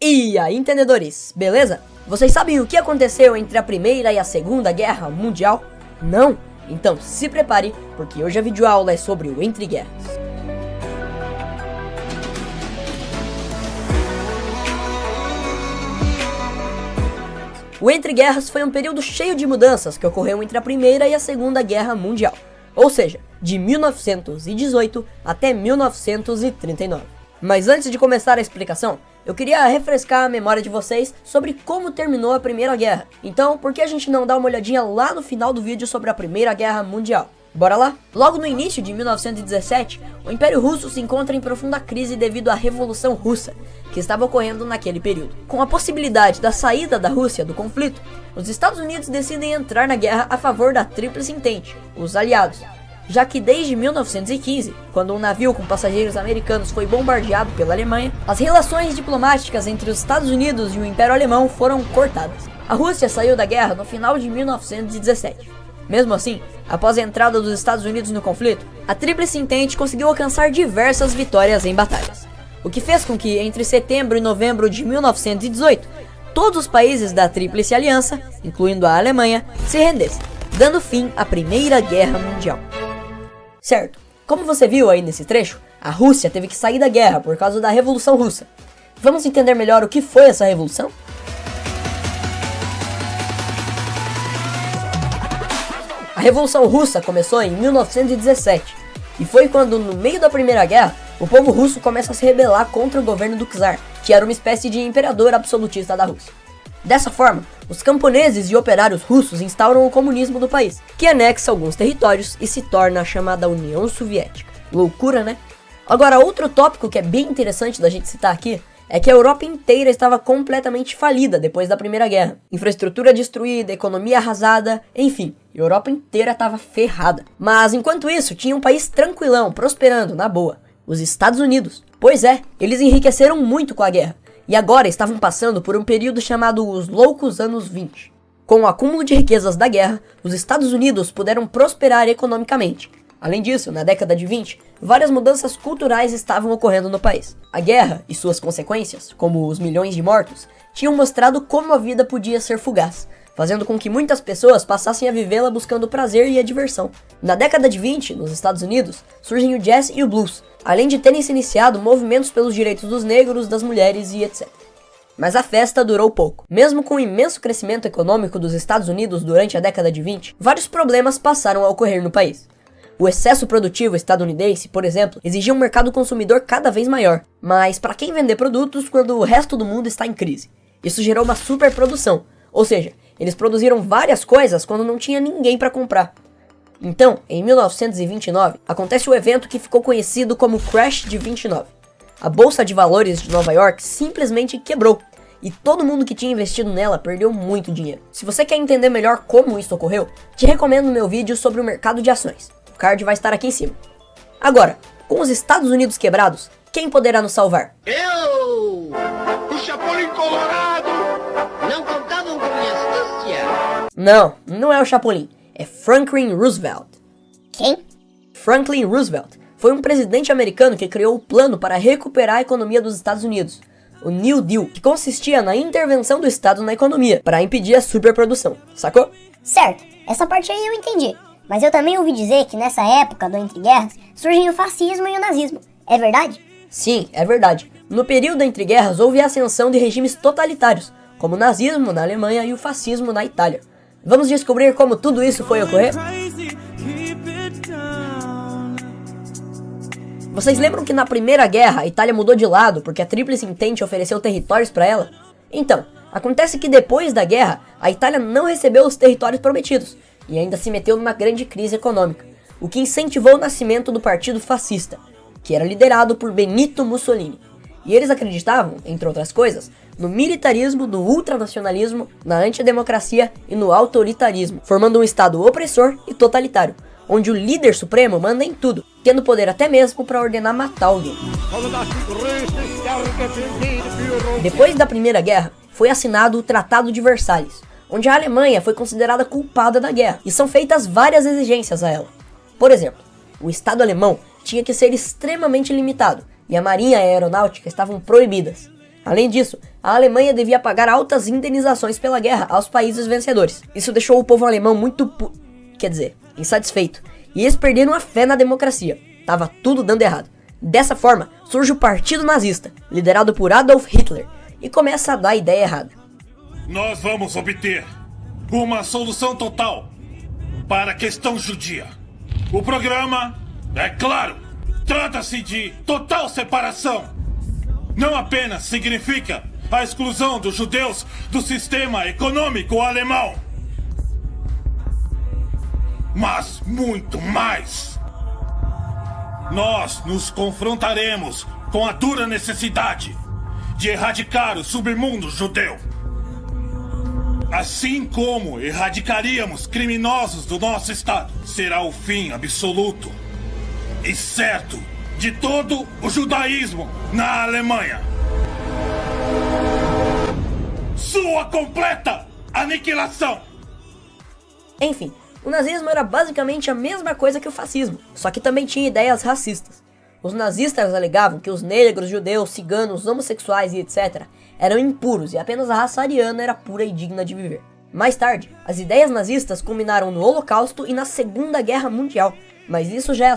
E aí, entendedores, beleza? Vocês sabem o que aconteceu entre a Primeira e a Segunda Guerra Mundial? Não? Então se prepare, porque hoje a videoaula é sobre o Entre Guerras. O Entre Guerras foi um período cheio de mudanças que ocorreu entre a Primeira e a Segunda Guerra Mundial, ou seja, de 1918 até 1939. Mas antes de começar a explicação, eu queria refrescar a memória de vocês sobre como terminou a Primeira Guerra. Então, por que a gente não dá uma olhadinha lá no final do vídeo sobre a Primeira Guerra Mundial? Bora lá? Logo no início de 1917, o Império Russo se encontra em profunda crise devido à Revolução Russa, que estava ocorrendo naquele período. Com a possibilidade da saída da Rússia do conflito, os Estados Unidos decidem entrar na guerra a favor da Tríplice Entente, os aliados, já que desde 1915, quando um navio com passageiros americanos foi bombardeado pela Alemanha, as relações diplomáticas entre os Estados Unidos e o Império Alemão foram cortadas. A Rússia saiu da guerra no final de 1917. Mesmo assim, após a entrada dos Estados Unidos no conflito, a Tríplice Entente conseguiu alcançar diversas vitórias em batalhas, o que fez com que entre setembro e novembro de 1918, todos os países da Tríplice Aliança, incluindo a Alemanha, se rendessem, dando fim à Primeira Guerra Mundial. Certo, como você viu aí nesse trecho, a Rússia teve que sair da guerra por causa da Revolução Russa. Vamos entender melhor o que foi essa revolução? A Revolução Russa começou em 1917, e foi quando, no meio da Primeira Guerra, o povo russo começa a se rebelar contra o governo do czar, que era uma espécie de imperador absolutista da Rússia. Dessa forma, os camponeses e operários russos instauram o comunismo no país, que anexa alguns territórios e se torna a chamada União Soviética. Loucura, né? Agora, outro tópico que é bem interessante da gente citar aqui é que a Europa inteira estava completamente falida depois da Primeira Guerra. Infraestrutura destruída, economia arrasada, enfim, a Europa inteira estava ferrada. Mas enquanto isso, tinha um país tranquilão, prosperando, na boa, os Estados Unidos. Pois é, eles enriqueceram muito com a guerra. E agora estavam passando por um período chamado os Loucos Anos 20. Com o acúmulo de riquezas da guerra, os Estados Unidos puderam prosperar economicamente. Além disso, na década de 20, várias mudanças culturais estavam ocorrendo no país. A guerra e suas consequências, como os milhões de mortos, tinham mostrado como a vida podia ser fugaz, fazendo com que muitas pessoas passassem a vivê-la buscando prazer e a diversão. Na década de 20, nos Estados Unidos, surgem o jazz e o blues, além de terem se iniciado movimentos pelos direitos dos negros, das mulheres e etc. Mas a festa durou pouco. Mesmo com o imenso crescimento econômico dos Estados Unidos durante a década de 20, vários problemas passaram a ocorrer no país. O excesso produtivo estadunidense, por exemplo, exigia um mercado consumidor cada vez maior. Mas para quem vender produtos quando o resto do mundo está em crise? Isso gerou uma superprodução, ou seja, eles produziram várias coisas quando não tinha ninguém para comprar. Então, em 1929, acontece o evento que ficou conhecido como Crash de 29. A Bolsa de Valores de Nova York simplesmente quebrou, e todo mundo que tinha investido nela perdeu muito dinheiro. Se você quer entender melhor como isso ocorreu, te recomendo meu vídeo sobre o mercado de ações. O card vai estar aqui em cima. Agora, com os Estados Unidos quebrados, quem poderá nos salvar? Eu! O Chapolin Colorado! Não contavam com minha astúcia? Não é o Chapolin. É Franklin Roosevelt. Quem? Franklin Roosevelt foi um presidente americano que criou o plano para recuperar a economia dos Estados Unidos, o New Deal, que consistia na intervenção do Estado na economia para impedir a superprodução, sacou? Certo, essa parte aí eu entendi. Mas eu também ouvi dizer que nessa época do Entre Guerras surgem o fascismo e o nazismo. É verdade? Sim, é verdade. No período entre guerras houve a ascensão de regimes totalitários, como o nazismo na Alemanha e o fascismo na Itália. Vamos descobrir como tudo isso foi ocorrer? Vocês lembram que na Primeira Guerra a Itália mudou de lado porque a Tríplice Entente ofereceu territórios para ela? Então, acontece que depois da guerra, a Itália não recebeu os territórios prometidos e ainda se meteu numa grande crise econômica, o que incentivou o nascimento do Partido Fascista, que era liderado por Benito Mussolini. E eles acreditavam, entre outras coisas, no militarismo, no ultranacionalismo, na antidemocracia e no autoritarismo, formando um estado opressor e totalitário, onde o líder supremo manda em tudo, tendo poder até mesmo para ordenar matar alguém. Depois da Primeira Guerra, foi assinado o Tratado de Versalhes, onde a Alemanha foi considerada culpada da guerra, e são feitas várias exigências a ela. Por exemplo, o Estado alemão tinha que ser extremamente limitado, e a marinha e a aeronáutica estavam proibidas. Além disso, a Alemanha devia pagar altas indenizações pela guerra aos países vencedores. Isso deixou o povo alemão muito insatisfeito, e eles perderam a fé na democracia. Tava tudo dando errado. Dessa forma, surge o Partido Nazista, liderado por Adolf Hitler, e começa a dar a ideia errada. Nós vamos obter uma solução total para a questão judia. O programa, é claro, trata-se de total separação. Não apenas significa a exclusão dos judeus do sistema econômico alemão, mas muito mais. Nós nos confrontaremos com a dura necessidade de erradicar o submundo judeu. Assim como erradicaríamos criminosos do nosso estado, será o fim absoluto e certo de todo o judaísmo na Alemanha. Sua completa aniquilação. Enfim, o nazismo era basicamente a mesma coisa que o fascismo, só que também tinha ideias racistas. Os nazistas alegavam que os negros, judeus, ciganos, homossexuais e etc. eram impuros e apenas a raça ariana era pura e digna de viver. Mais tarde, as ideias nazistas culminaram no Holocausto e na Segunda Guerra Mundial, mas isso já é